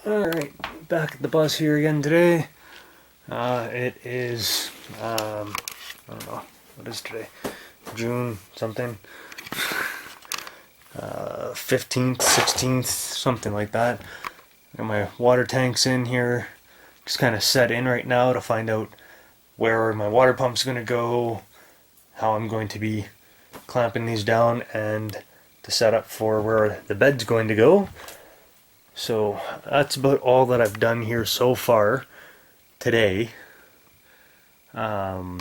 Alright, back at the bus here again today. It is, I don't know, what is today? June something. 15th, 16th, something like that. Got my water tanks in here. Just kind of set in right now to find out where my water pump's going to go, how I'm going to be clamping these down, and to set up for where the bed's going to go. So that's about all that I've done here so far today. I'm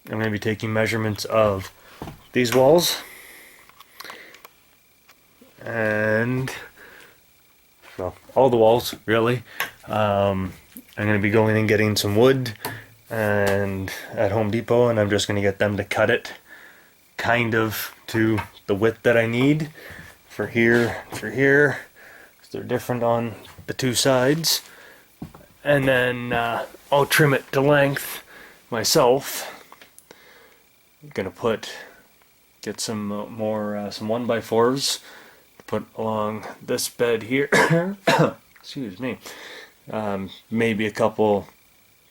going to be taking measurements of these walls and, well, all the walls really. I'm going to be going and getting some wood and at Home Depot, and I'm just going to get them to cut it kind of to the width that I need for here, they're different on the two sides, and then I'll trim it to length myself. I'm gonna get some more some 1x4s to put along this bed here. Excuse me. Maybe a couple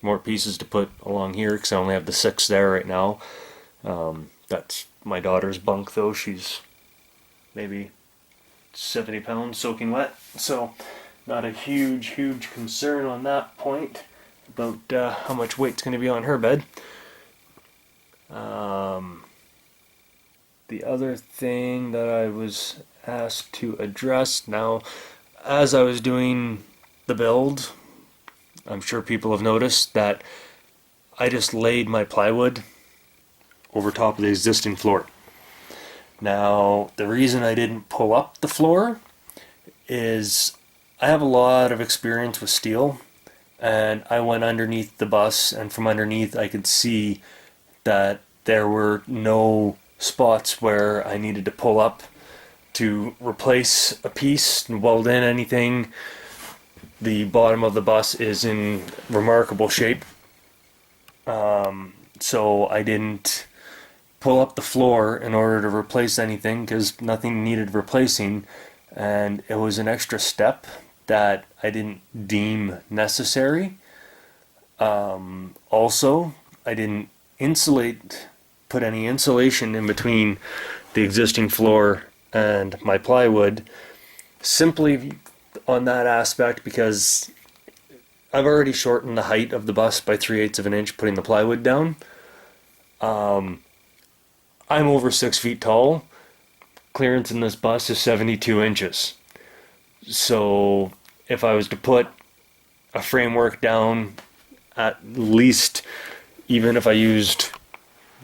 more pieces to put along here because I only have the 6 there right now. That's my daughter's bunk though. She's maybe 70 pounds soaking wet, so not a huge concern on that point about how much weight's going to be on her bed. The other thing that I was asked to address now, as I was doing the build, I'm sure people have noticed that I just laid my plywood over top of the existing floor. Now, the reason I didn't pull up the floor is I have a lot of experience with steel, and I went underneath the bus, and from underneath I could see that there were no spots where I needed to pull up to replace a piece and weld in anything. The bottom of the bus is in remarkable shape, so I didn't pull up the floor in order to replace anything because nothing needed replacing, and it was an extra step that I didn't deem necessary. Also, I didn't put any insulation in between the existing floor and my plywood, simply on that aspect because I've already shortened the height of the bus by 3/8 of an inch putting the plywood down. I'm over 6 feet tall. Clearance in this bus is 72 inches. So if I was to put a framework down, at least, even if I used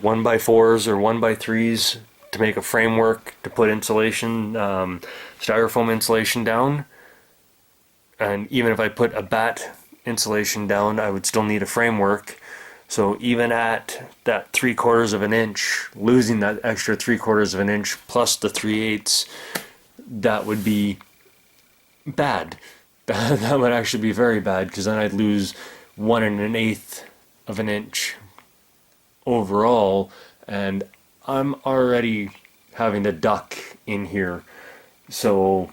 1x4s or 1x3s to make a framework to put insulation, styrofoam insulation down, and even if I put a batt insulation down, I would still need a framework. So even at that 3/4 of an inch, losing that extra 3/4 of an inch plus the 3/8, that would be bad. That would actually be very bad because then I'd lose 1 1/8 of an inch overall, and I'm already having to duck in here. So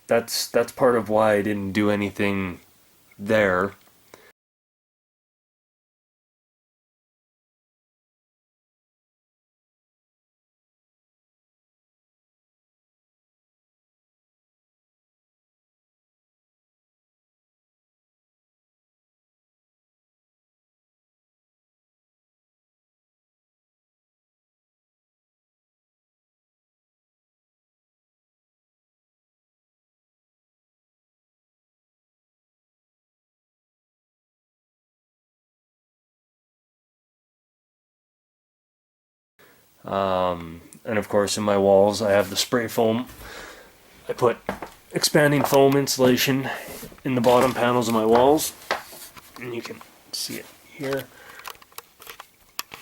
that's part of why I didn't do anything there. And of course in my walls I have the spray foam. I put expanding foam insulation in the bottom panels of my walls, and you can see it here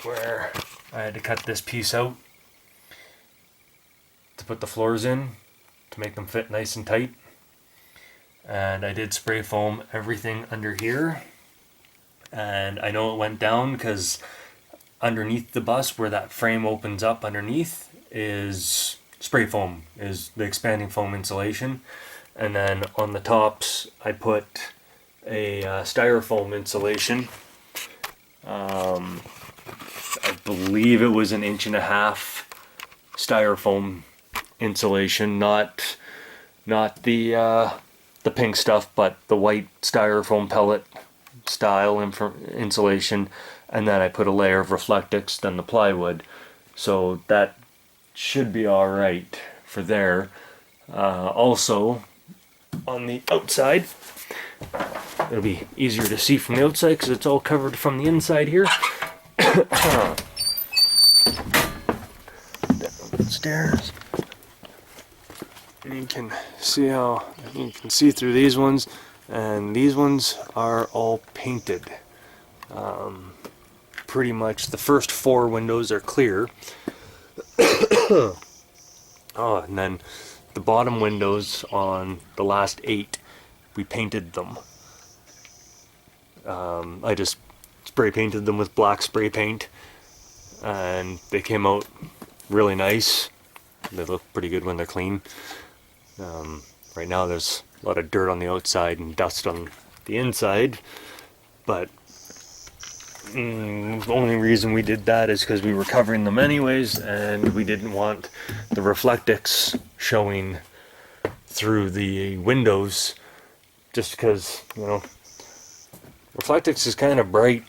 where I had to cut this piece out to put the floors in to make them fit nice and tight, and I did spray foam everything under here, and I know it went down because underneath the bus where that frame opens up underneath is spray foam, is the expanding foam insulation, and then on the tops I put a styrofoam insulation. I believe it was an 1.5 inch styrofoam insulation, not the pink stuff, but the white styrofoam pellet style insulation, and then I put a layer of Reflectix, then the plywood. So that should be all right for there. Also, on the outside, it'll be easier to see from the outside because it's all covered from the inside here. Downstairs, and you can see through these ones, and these ones are all painted. Pretty much the first 4 windows are clear. Oh, and then the bottom windows on the last 8, we painted them. I just spray painted them with black spray paint, and they came out really nice. They look pretty good when they're clean. Right now there's a lot of dirt on the outside and dust on the inside, but the only reason we did that is because we were covering them anyways, and we didn't want the Reflectix showing through the windows, just because, you know, Reflectix is kind of bright.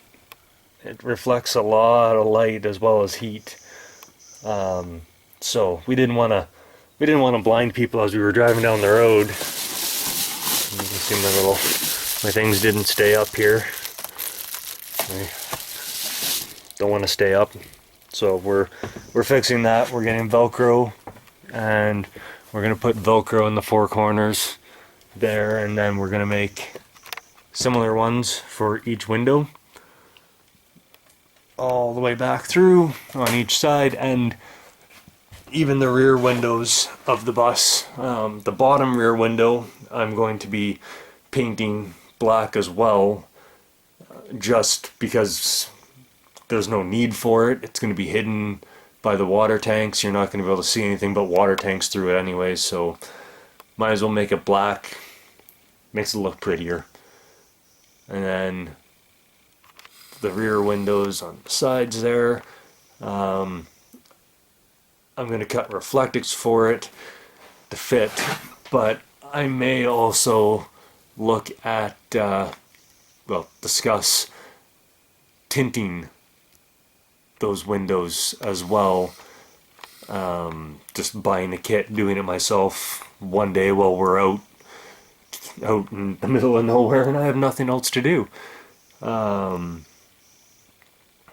It reflects a lot of light as well as heat. So we didn't want to blind people as we were driving down the road. You can see my things didn't stay up here. They don't want to stay up, so we're fixing that. We're getting Velcro, and we're gonna put Velcro in the 4 corners there, and then we're gonna make similar ones for each window all the way back through on each side, and even the rear windows of the bus. The bottom rear window I'm going to be painting black as well, just because there's no need for it. It's going to be hidden by the water tanks. You're not going to be able to see anything but water tanks through it anyway, so might as well make it black. Makes it look prettier. And then the rear windows on the sides there, I'm going to cut Reflectix for it to fit, but I may also look at, discuss tinting those windows as well. Just buying a kit, doing it myself one day while we're out in the middle of nowhere and I have nothing else to do.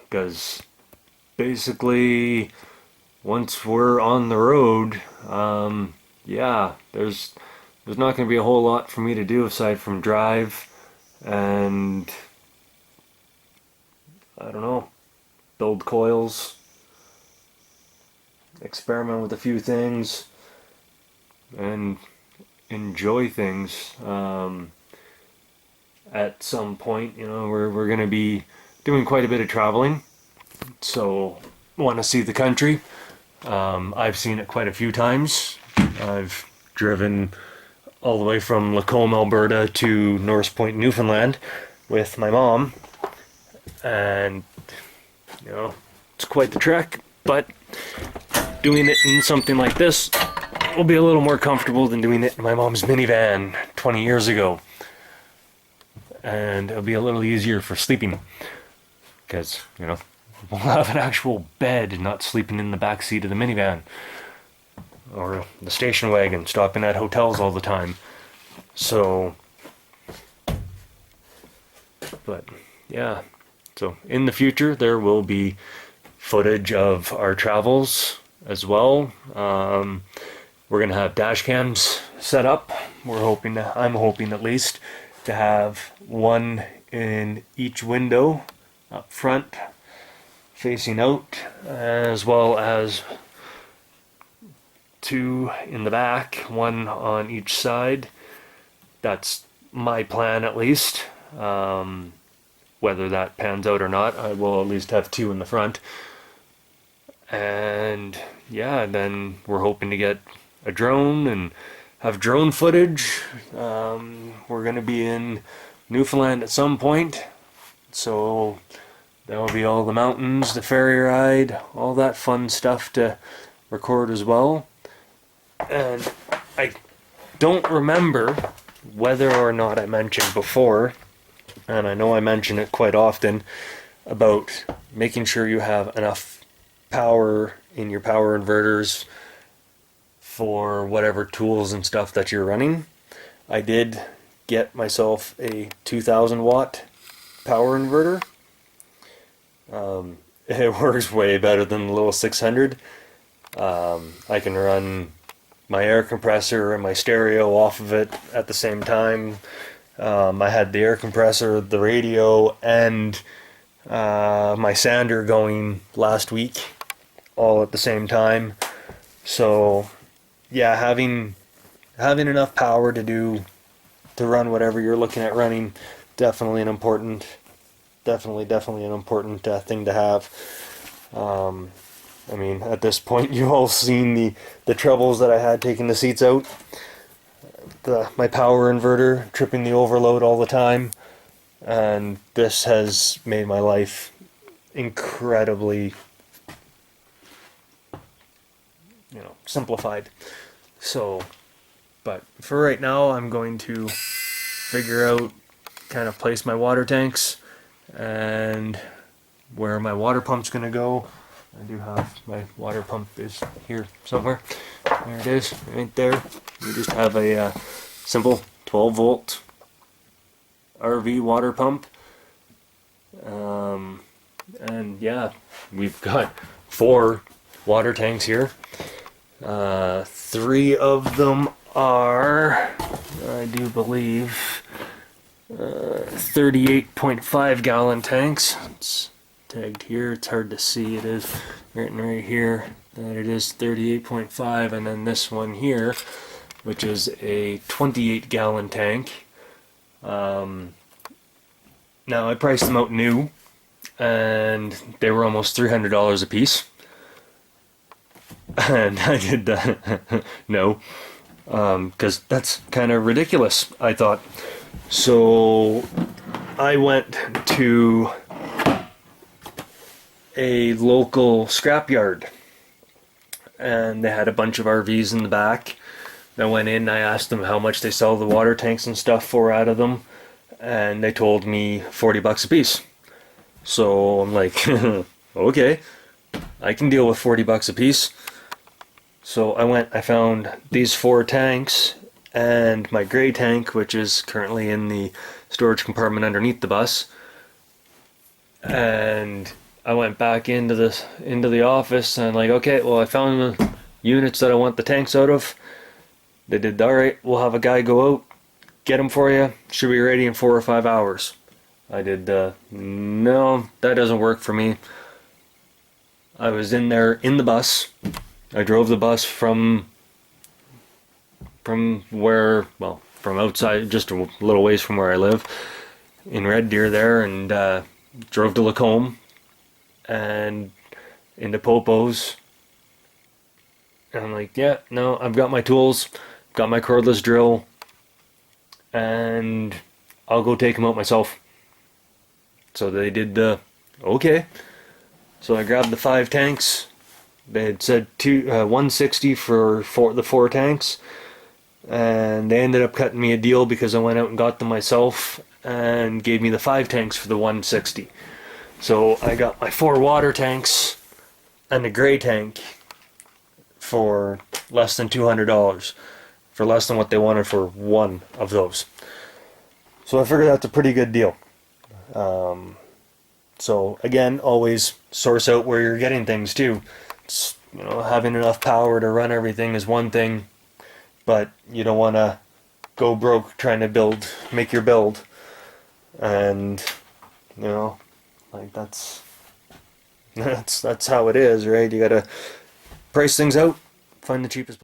Because basically, once we're on the road, yeah, there's not going to be a whole lot for me to do aside from drive and, I don't know, build coils, experiment with a few things, and enjoy things. At some point, you know, we're going to be doing quite a bit of traveling, so want to see the country. I've seen it quite a few times. I've driven all the way from Lacombe, Alberta to North Point, Newfoundland with my mom, and you know, it's quite the trek, but doing it in something like this will be a little more comfortable than doing it in my mom's minivan 20 years ago, and it'll be a little easier for sleeping because, you know, we'll have an actual bed and not sleeping in the back seat of the minivan or the station wagon, stopping at hotels all the time. So, but yeah, so in the future there will be footage of our travels as well. We're gonna have dash cams set up. I'm hoping at least to have one in each window up front facing out, as well as 2 in the back, 1 on each side. That's my plan at least. Whether that pans out or not, I will at least have 2 in the front. And yeah, then we're hoping to get a drone and have drone footage. We're going to be in Newfoundland at some point, so there will be all the mountains, the ferry ride, all that fun stuff to record as well. And I don't remember whether or not I mentioned before, and I know I mention it quite often, about making sure you have enough power in your power inverters for whatever tools and stuff that you're running. I did get myself a 2000 watt power inverter. It works way better than the little 600. I can run my air compressor and my stereo off of it at the same time. I had the air compressor, the radio, and my sander going last week, all at the same time. So yeah, having enough power to run whatever you're looking at running, definitely an important thing to have. I mean, at this point, you've all seen the troubles that I had taking the seats out. My power inverter tripping the overload all the time, and this has made my life incredibly, simplified. So, but for right now, I'm going to figure out, kind of place my water tanks and where my water pump's going to go. I do have my water pump is here somewhere. There it is, right there. We just have a simple 12 volt RV water pump. And yeah, we've got 4 water tanks here. 3 of them are, I do believe, 38.5 gallon tanks. It's tagged here, it's hard to see, it is written right here that it is 38.5, and then this one here, which is a 28 gallon tank. Now I priced them out new, and they were almost $300 a piece. And I did no, because that's kind of ridiculous, I thought. So I went to a local scrapyard, and they had a bunch of RVs in the back. I went in, I asked them how much they sell the water tanks and stuff for out of them, and they told me $40 a piece. So I'm like, okay, I can deal with $40 a piece. So I found these 4 tanks and my gray tank, which is currently in the storage compartment underneath the bus. And I went back into the office and like, okay, well, I found the units that I want the tanks out of. They did, all right, we'll have a guy go out, get them for you. Should be ready in 4 or 5 hours. I did, no, that doesn't work for me. I was in there in the bus. I drove the bus from where, well, from outside, just a little ways from where I live, in Red Deer there, and drove to Lacombe and into Popo's. And I'm like, yeah, no, I've got my tools, got my cordless drill, and I'll go take them out myself. So they did okay. So I grabbed the 5 tanks. They had said $160 for the 4 tanks, and they ended up cutting me a deal because I went out and got them myself and gave me the 5 tanks for the $160. So I got my 4 water tanks and a gray tank for less than $200, for less than what they wanted for one of those. So I figured that's a pretty good deal. So again, always source out where you're getting things too. It's, having enough power to run everything is one thing, but you don't want to go broke trying to make your build. And like that's how it is, right? You gotta price things out, find the cheapest